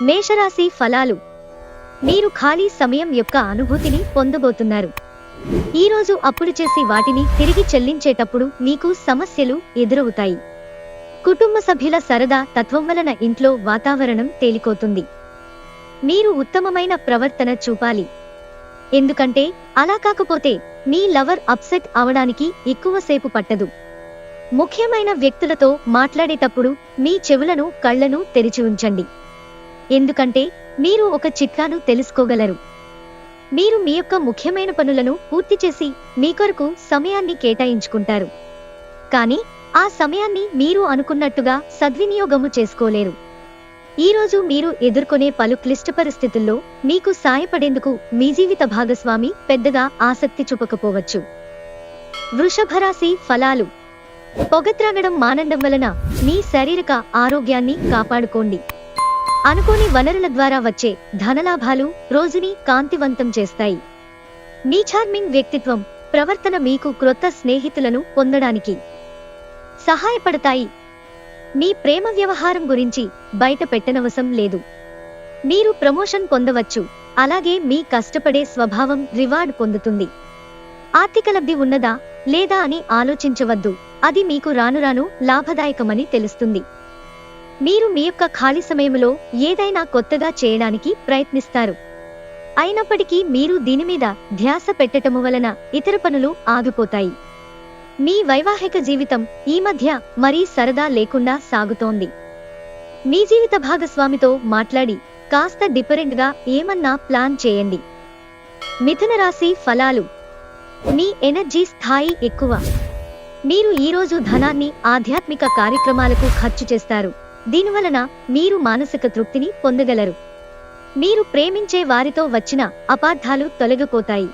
మేషరాశి ఫలాలు. మీరు ఖాళీ సమయం యొక్క అనుభూతిని పొందబోతున్నారు. ఈరోజు అప్పులు చేసి వాటిని తిరిగి చెల్లించేటప్పుడు మీకు సమస్యలు ఎదురవుతాయి. కుటుంబ సభ్యుల సరదా తత్వం వలన ఇంట్లో వాతావరణం తేలికోతుంది. మీరు ఉత్తమమైన ప్రవర్తన చూపాలి. ఎందుకంటే అలా కాకపోతే మీ లవర్ అప్సెట్ అవడానికి ఎక్కువసేపు పట్టదు. ముఖ్యమైన వ్యక్తులతో మాట్లాడేటప్పుడు మీ చెవులను కళ్లను తెరిచి ఉంచండి. ఎందుకంటే మీరు ఒక చిట్కాను తెలుసుకోగలరు. మీరు మీ యొక్క ముఖ్యమైన పనులను పూర్తి చేసి మీ కొరకు సమయాన్ని కేటాయించుకుంటారు. కానీ ఆ సమయాన్ని మీరు అనుకున్నట్టుగా సద్వినియోగము చేసుకోలేరు. ఈరోజు మీరు ఎదుర్కొనే పలు క్లిష్ట పరిస్థితుల్లో మీకు సాయపడేందుకు మీ జీవిత భాగస్వామి పెద్దగా ఆసక్తి చూపకపోవచ్చు. వృషభరాశి ఫలాలు. పొగత్రాగడం మానండం వలన మీ శారీరక ఆరోగ్యాన్ని కాపాడుకోండి. అనుకోని వనరుల ద్వారా వచ్చే ధనలాభాలు రోజుని కాంతివంతం చేస్తాయి. మీ చార్మింగ్ వ్యక్తిత్వం, ప్రవర్తన మీకు క్రొత్త స్నేహితులను పొందడానికి సహాయపడతాయి. మీ ప్రేమ వ్యవహారం గురించి బయట పెట్టనవసరం లేదు. మీరు ప్రమోషన్ పొందవచ్చు. అలాగే మీ కష్టపడే స్వభావం రివార్డ్ పొందుతుంది. ఆర్థిక లబ్ధి ఉన్నదా లేదా అని ఆలోచించవద్దు. అది మీకు రానురాను లాభదాయకమని తెలుస్తుంది. మీరు మీ యొక్క ఖాళీ సమయంలో ఏదైనా కొత్తగా చేయడానికి ప్రయత్నిస్తారు. అయినప్పటికీ మీరు దీని మీద ధ్యాస పెట్టటము వలన ఇతర పనులు ఆగిపోతాయి. మీ వైవాహిక జీవితం ఈ మధ్య మరీ సరదా లేకుండా సాగుతోంది. మీ జీవిత భాగస్వామితో మాట్లాడి కాస్త డిఫరెంట్గా ఏమన్నా ప్లాన్ చేయండి. మిథున రాశి ఫలాలు. మీ ఎనర్జీ స్థాయి ఎక్కువ. మీరు ఈరోజు ధనాన్ని ఆధ్యాత్మిక కార్యక్రమాలకు ఖర్చు చేస్తారు. దీనివలన మీరు మానసిక తృప్తిని పొందగలరు. మీరు ప్రేమించే వారితో వచ్చిన అపార్థాలు తొలగిపోతాయి.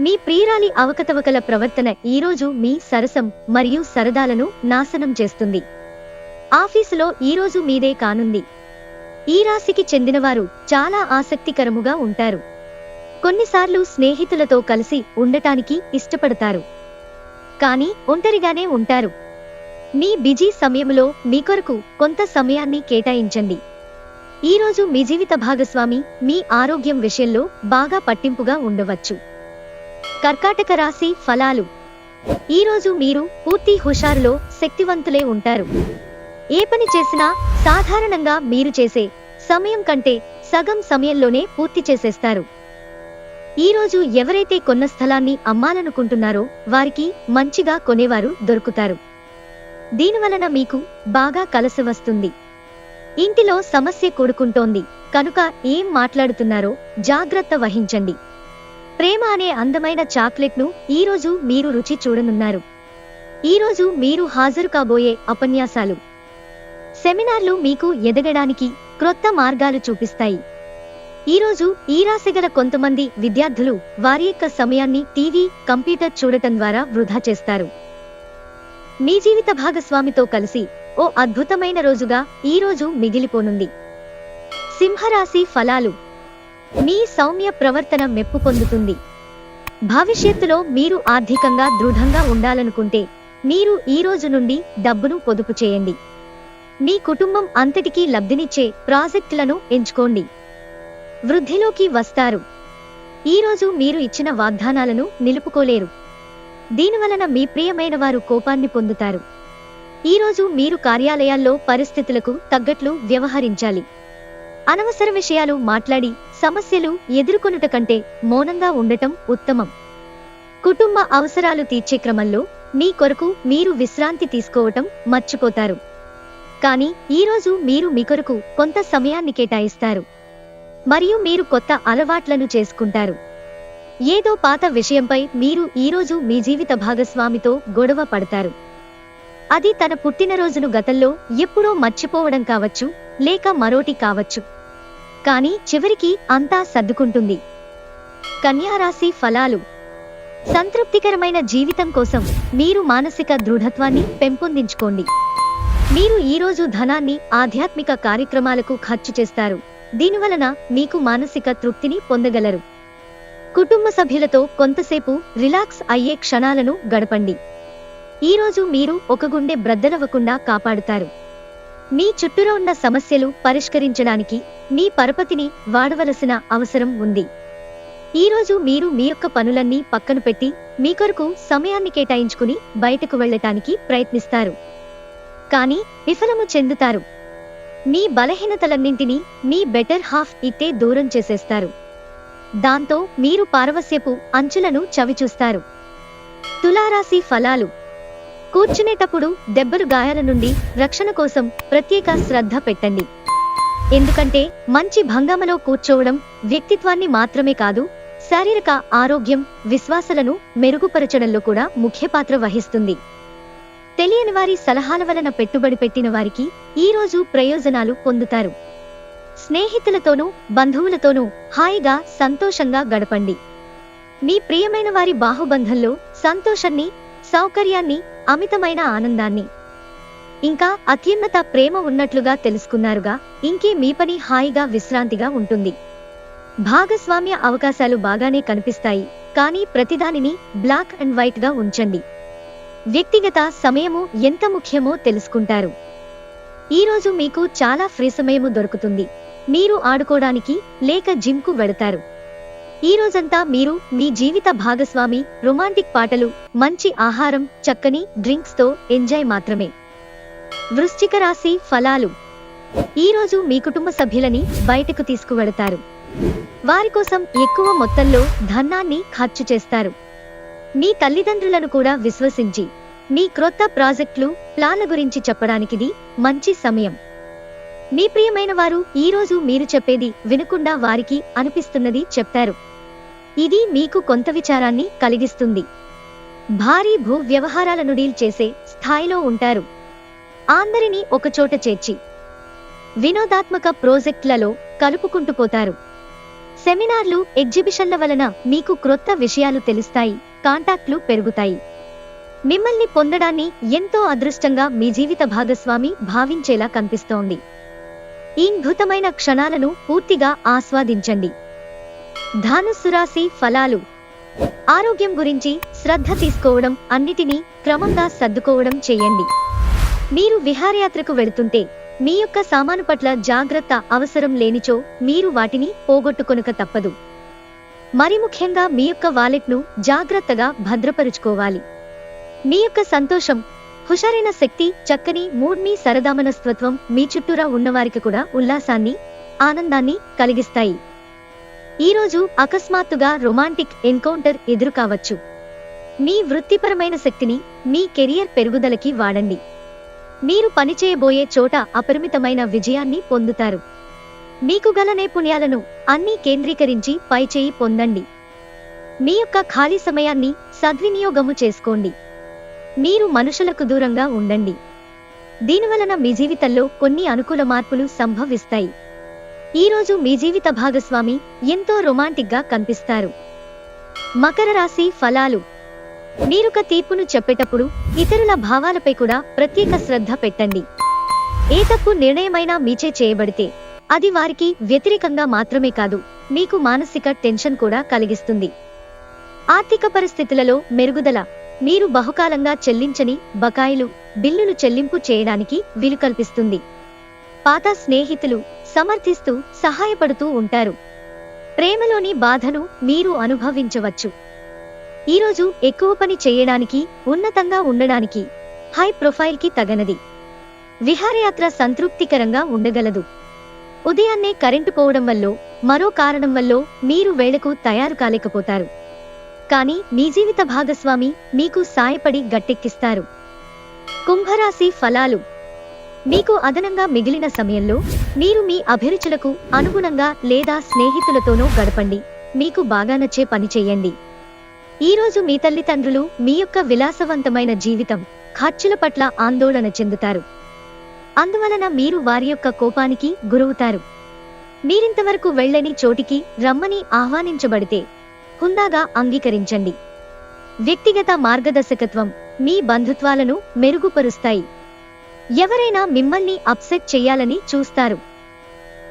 మీ ప్రియురాలి అవకతవకల ప్రవర్తన ఈరోజు మీ సరసం మరియు సరదాలను నాశనం చేస్తుంది. ఆఫీసులో ఈరోజు మీదే కానుంది. ఈ రాశికి చెందినవారు చాలా ఆసక్తికరముగా ఉంటారు. కొన్నిసార్లు స్నేహితులతో కలిసి ఉండటానికి ఇష్టపడతారు. కానీ ఒంటరిగానే ఉంటారు. మీ బిజీ సమయంలో మీ కొరకు కొంత సమయాన్ని కేటాయించండి. ఈరోజు మీ జీవిత భాగస్వామి మీ ఆరోగ్యం విషయంలో బాగా పట్టింపుగా ఉండవచ్చు. కర్కాటక రాశి ఫలాలు. ఈరోజు మీరు పూర్తి హుషారులో శక్తివంతులే ఉంటారు. ఏ పని చేసినా సాధారణంగా మీరు చేసే సమయం కంటే సగం సమయంలోనే పూర్తి చేసేస్తారు. ఈరోజు ఎవరైతే కొన్న స్థలాన్ని అమ్మాలనుకుంటున్నారో వారికి మంచిగా కొనేవారు దొరుకుతారు. దీనివలన మీకు బాగా కలిసి వస్తుంది. ఇంటిలో సమస్య కూడుకుంటోంది కనుక ఏం మాట్లాడుతున్నారో జాగ్రత్త వహించండి. ప్రేమ అనే అందమైన చాక్లెట్ను ఈరోజు మీరు రుచి చూడనున్నారు. ఈరోజు మీరు హాజరు కాబోయే ఉపన్యాసాలు, సెమినార్లు మీకు ఎదగడానికి క్రొత్త మార్గాలు చూపిస్తాయి. ఈరోజు ఈ రాశిగల కొంతమంది విద్యార్థులు వారి యొక్క సమయాన్ని టీవీ, కంప్యూటర్ చూడటం ద్వారా వృధా చేస్తారు. మీ జీవిత భాగస్వామితో కలిసి ఓ అద్భుతమైన రోజుగా ఈ రోజు మిగిలిపోనుంది. సింహరాశి ఫలాలు. మీ సౌమ్య ప్రవర్తన మెప్పు పొందుతుంది. భవిష్యత్తులో మీరు ఆర్థికంగా దృఢంగా ఉండాలనుకుంటే మీరు ఈ రోజు నుండి డబ్బును పొదుపు చేయండి. మీ కుటుంబం అంతటికీ లబ్ధినిచ్చే ప్రాజెక్టులను ఎంచుకోండి. వృద్ధిలోకి వస్తారు. ఈరోజు మీరు ఇచ్చిన వాగ్దానాలను నిలుపుకోలేరు. దీనివలన మీ ప్రియమైన వారు కోపాన్ని పొందుతారు. ఈరోజు మీరు కార్యాలయాల్లో పరిస్థితులకు తగ్గట్లు వ్యవహరించాలి. అనవసర విషయాలు మాట్లాడి సమస్యలు ఎదుర్కొనుట కంటే మౌనంగా ఉండటం ఉత్తమం. కుటుంబ అవసరాలు తీర్చే క్రమంలో మీ కొరకు మీరు విశ్రాంతి తీసుకోవటం మర్చిపోతారు. కానీ ఈరోజు మీరు మీ కొరకు కొంత సమయాన్ని కేటాయిస్తారు మరియు మీరు కొత్త అలవాట్లను చేసుకుంటారు. ఏదో పాత విషయంపై మీరు ఈరోజు మీ జీవిత భాగస్వామితో గొడవ పడతారు. అది తన పుట్టినరోజును గతంలో ఎప్పుడో మర్చిపోవడం కావచ్చు, లేక మరోటి కావచ్చు. కానీ చివరికి అంతా సర్దుకుంటుంది. కన్యారాశి ఫలాలు. సంతృప్తికరమైన జీవితం కోసం మీరు మానసిక దృఢత్వాన్ని పెంపొందించుకోండి. మీరు ఈరోజు ధనాన్ని ఆధ్యాత్మిక కార్యక్రమాలకు ఖర్చు చేస్తారు. దీనివలన మీకు మానసిక తృప్తిని పొందగలరు. కుటుంబ సభ్యులతో కొంతసేపు రిలాక్స్ అయ్యే క్షణాలను గడపండి. ఈరోజు మీరు ఒక గుండె బ్రద్దలవ్వకుండా కాపాడుతారు. మీ చుట్టూరా ఉన్న సమస్యలు పరిష్కరించడానికి మీ పరపతిని వాడవలసిన అవసరం ఉంది. ఈరోజు మీరు మీ యొక్క పనులన్నీ పక్కన పెట్టి మీ కొరకు సమయాన్ని కేటాయించుకుని బయటకు వెళ్ళటానికి ప్రయత్నిస్తారు. కానీ విఫలము చెందుతారు. మీ బలహీనతలన్నింటినీ మీ బెటర్ హాఫ్ ఇట్టే దూరం చేసేస్తారు. దాంతో మీరు పారవస్యపు అంచులను చవిచూస్తారు. తులారాశి ఫలాలు. కూర్చునేటప్పుడు దెబ్బలు గాయాల నుండి రక్షణ కోసం ప్రత్యేక శ్రద్ధ పెట్టండి. ఎందుకంటే మంచి భంగమలో కూర్చోవడం వ్యక్తిత్వాన్ని మాత్రమే కాదు, శారీరక ఆరోగ్యం, విశ్వాసాలను మెరుగుపరచడంలో కూడా ముఖ్య పాత్ర వహిస్తుంది. తెలియని వారి సలహాల వలన పెట్టుబడి పెట్టిన వారికి ఈరోజు ప్రయోజనాలు పొందుతారు. స్నేహితులతోనూ బంధువులతోనూ హాయిగా సంతోషంగా గడపండి. మీ ప్రియమైన వారి బాహుబంధంలో సంతోషాన్ని, సౌకర్యాన్ని, అమితమైన ఆనందాన్ని, ఇంకా అత్యున్నత ప్రేమ ఉన్నట్లుగా తెలుసుకున్నారుగా. ఇంకే మీ పని హాయిగా విశ్రాంతిగా ఉంటుంది. భాగస్వామ్య అవకాశాలు బాగానే కనిపిస్తాయి, కానీ ప్రతిదానిని బ్లాక్ అండ్ వైట్ గా ఉంచండి. వ్యక్తిగత సమయము ఎంత ముఖ్యమో తెలుసుకుంటారు. ఈరోజు మీకు చాలా ఫ్రీ సమయము దొరుకుతుంది. మీరు ఆడుకోవడానికి లేక జిమ్కు వెడతారు. ఈ రోజంతా మీరు మీ జీవిత భాగస్వామి, రొమాంటిక్ పాటలు, మంచి ఆహారం, చక్కని డ్రింక్స్ తో ఎంజాయ్ మాత్రమే. వృశ్చిక రాశి ఫలాలు. ఈరోజు మీ కుటుంబ సభ్యులని బయటకు తీసుకువెడతారు. వారి కోసం ఎక్కువ మొత్తంలో ధనాన్ని ఖర్చు చేస్తారు. మీ తల్లిదండ్రులను కూడా విశ్వసించి మీ క్రొత్త ప్రాజెక్టులు, ప్లాన్ల గురించి చెప్పడానికిది మంచి సమయం. మీ ప్రియమైన వారు ఈరోజు మీరు చెప్పేది వినకుండా వారికి అనిపిస్తున్నది చెప్తారు. ఇది మీకు కొంత విచారాన్ని కలిగిస్తుంది. భారీ భూ వ్యవహారాలను డీల్ చేసే స్థాయిలో ఉంటారు. అందరినీ ఒకచోట చేర్చి వినోదాత్మక ప్రాజెక్టులలో కలుపుకుంటూ పోతారు. సెమినార్లు, ఎగ్జిబిషన్ల వలన మీకు క్రొత్త విషయాలు తెలుస్తాయి, కాంటాక్ట్లు పెరుగుతాయి. మిమ్మల్ని పొందడాన్ని ఎంతో అదృష్టంగా మీ జీవిత భాగస్వామి భావించేలా కనిపిస్తోంది. ఈ అద్భుతమైన క్షణాలను పూర్తిగా ఆస్వాదించండి. ధనుస్సు రాశి ఫలాలు. ఆరోగ్యం గురించి శ్రద్ధ తీసుకోవడం, అన్నిటినీ క్రమంగా సర్దుకోవడం చేయండి. మీరు విహారయాత్రకు వెళుతుంటే మీ యొక్క సామాను పట్ల జాగ్రత్త అవసరం లేనిచో మీరు వాటిని పోగొట్టుకొనక తప్పదు. మరి ముఖ్యంగా మీ యొక్క వాలెట్ను జాగ్రత్తగా భద్రపరుచుకోవాలి. మీ యొక్క సంతోషం, హుషారైన శక్తి, చక్కని మూడ్, మీ సరదామనస్తత్వం మీ చుట్టూరా ఉన్నవారికి కూడా ఉల్లాసాన్ని, ఆనందాన్ని కలిగిస్తాయి. ఈరోజు అకస్మాత్తుగా రొమాంటిక్ ఎన్కౌంటర్ ఎదురు కావచ్చు. మీ వృత్తిపరమైన శక్తిని మీ కెరియర్ పెరుగుదలకి వాడండి. మీరు పనిచేయబోయే చోట అపరిమితమైన విజయాన్ని పొందుతారు. మీకు గల నైపుణ్యాలను అన్నీ కేంద్రీకరించి పైచేయి పొందండి. మీ యొక్క ఖాళీ సమయాన్ని సద్వినియోగము చేసుకోండి. మీరు మనుషులకు దూరంగా ఉండండి. దీనివలన మీ జీవితంలో కొన్ని అనుకూల మార్పులు సంభవిస్తాయి. ఈరోజు మీ జీవిత భాగస్వామి ఎంతో రొమాంటిక్ గా కనిపిస్తారు. మకర రాశి ఫలాలు. మీరొక తీర్పును చెప్పేటప్పుడు ఇతరుల భావాలపై కూడా ప్రత్యేక శ్రద్ధ పెట్టండి. ఏ తప్పు నిర్ణయమైనా మీచే చేయబడితే అది వారికి వ్యతిరేకంగా మాత్రమే కాదు, మీకు మానసిక టెన్షన్ కూడా కలిగిస్తుంది. ఆర్థిక పరిస్థితులలో మెరుగుదల. మీరు బహుకాలంగా చెల్లించని బకాయిలు, బిల్లులు చెల్లింపు చేయడానికి వీలు కల్పిస్తుంది. పాత స్నేహితులు సమర్థిస్తూ, సహాయపడుతూ ఉంటారు. ప్రేమలోని బాధను మీరు అనుభవించవచ్చు. ఈరోజు ఎక్కువ పని చేయడానికి, ఉన్నతంగా ఉండడానికి, హై ప్రొఫైల్ కి తగనది. విహారయాత్ర సంతృప్తికరంగా ఉండగలదు. ఉదయాన్నే కరెంటు పోవడం వల్లో, మరో కారణం వల్లో మీరు వేళకు తయారు కాలేకపోతారు. కానీ మీ జీవిత భాగస్వామి మీకు సాయపడి గట్టెక్కిస్తారు. కుంభరాశి ఫలాలు. మీకు అదనంగా మిగిలిన సమయంలో మీరు మీ అభిరుచులకు అనుగుణంగా లేదా స్నేహితులతోనూ గడపండి. మీకు బాగా నచ్చే పని చేయండి. ఈరోజు మీ తల్లిదండ్రులు మీ యొక్క విలాసవంతమైన జీవితం, ఖర్చుల పట్ల ఆందోళన చెందుతారు. అందువలన మీరు వారి యొక్క కోపానికి గురవుతారు. మీరింతవరకు వెళ్ళని చోటికి రమ్మని ఆహ్వానించబడితే హుందాగా అంగీకరించండి. వ్యక్తిగత మార్గదర్శకత్వం మీ బంధుత్వాలను మెరుగుపరుస్తాయి. ఎవరైనా మిమ్మల్ని అప్సెట్ చెయ్యాలని చూస్తారు,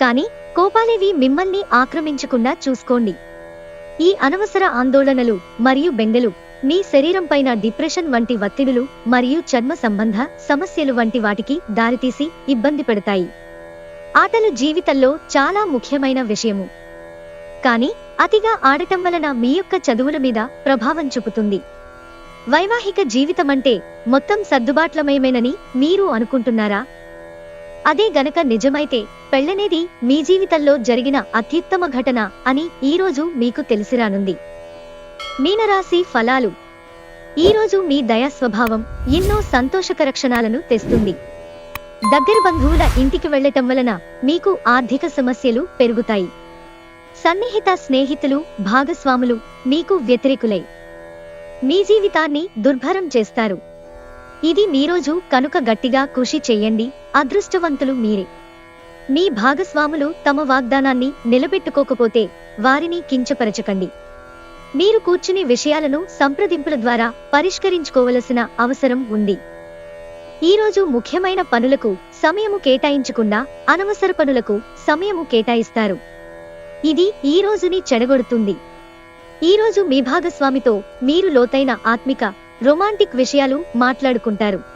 కానీ కోపాలేవి మిమ్మల్ని ఆక్రమించకుండా చూసుకోండి. ఈ అనవసర ఆందోళనలు మరియు బెంగలు మీ శరీరంపైన డిప్రెషన్ వంటి ఒత్తిడులు మరియు చర్మ సంబంధ సమస్యలు వంటి వాటికి దారితీసి ఇబ్బంది పెడతాయి. ఆటలు జీవితంలో చాలా ముఖ్యమైన విషయము. కానీ అతిగా ఆడటం వలన మీ యొక్క చదువుల మీద ప్రభావం చూపుతుంది. వైవాహిక జీవితమంటే మొత్తం సర్దుబాట్లమయమేనని మీరు అనుకుంటున్నారా? అదే గనక నిజమైతే పెళ్లనేది మీ జీవితంలో జరిగిన అత్యుత్తమ ఘటన అని ఈరోజు మీకు తెలిసిరానుంది. మీనరాశి ఫలాలు. ఈరోజు మీ దయా స్వభావం ఎన్నో సంతోషకర క్షణాలను తెస్తుంది. దగ్గర బంధువుల ఇంటికి వెళ్లటం వలన మీకు ఆర్థిక సమస్యలు పెరుగుతాయి. సన్నిహిత స్నేహితులు భాగస్వాములు మీకు వ్యతిరేకులై మీ జీవితాన్ని దుర్భరం చేస్తారు. ఇది మీరోజు కనుక గట్టిగా కృషి చెయ్యండి. అదృష్టవంతులు మీరే. మీ భాగస్వాములు తమ వాగ్దానాన్ని నిలబెట్టుకోకపోతే వారిని కించపరచకండి. మీరు కూర్చుని విషయాలను సంప్రదింపుల ద్వారా పరిష్కరించుకోవలసిన అవసరం ఉంది. ఈరోజు ముఖ్యమైన పనులకు సమయము కేటాయించకుండా అనవసర పనులకు సమయము కేటాయిస్తారు. ఇది ఈ రోజుని చెడగొడుతుంది. ఈరోజు మీ భాగస్వామితో మీరు లోతైన ఆత్మిక రొమాంటిక్ విషయాలు మాట్లాడుకుంటారు.